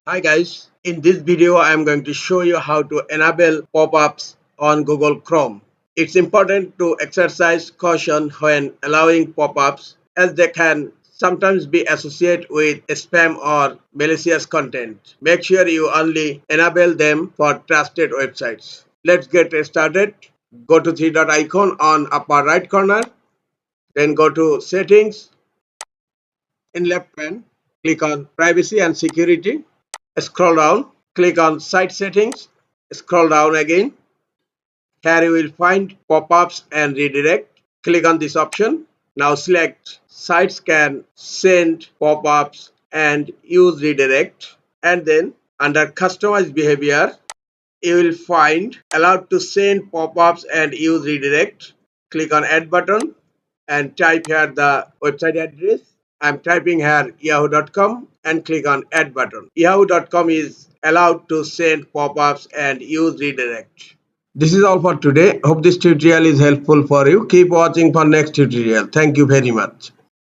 Hi guys, in this video I am going to show you how to enable pop-ups on Google Chrome. It's important to exercise caution when allowing pop-ups as they can sometimes be associated with spam or malicious content. Make sure you only enable them for trusted websites. Let's get started. Go to three dot icon on upper right corner, then go to settings. In left pane, click on privacy and security. Scroll down, click on site settings, scroll down again. Here you will find pop-ups and redirect. Click on this option. Now select sites can send pop-ups and use redirect. And then under customize behavior, you will find allowed to send pop-ups and use redirect. Click on add button and type here the website address. I'm typing here yahoo.com and click on add button. Yahoo.com is allowed to send pop-ups and use redirect. This is all for today. Hope this tutorial is helpful for you. Keep watching for next tutorial. Thank you very much.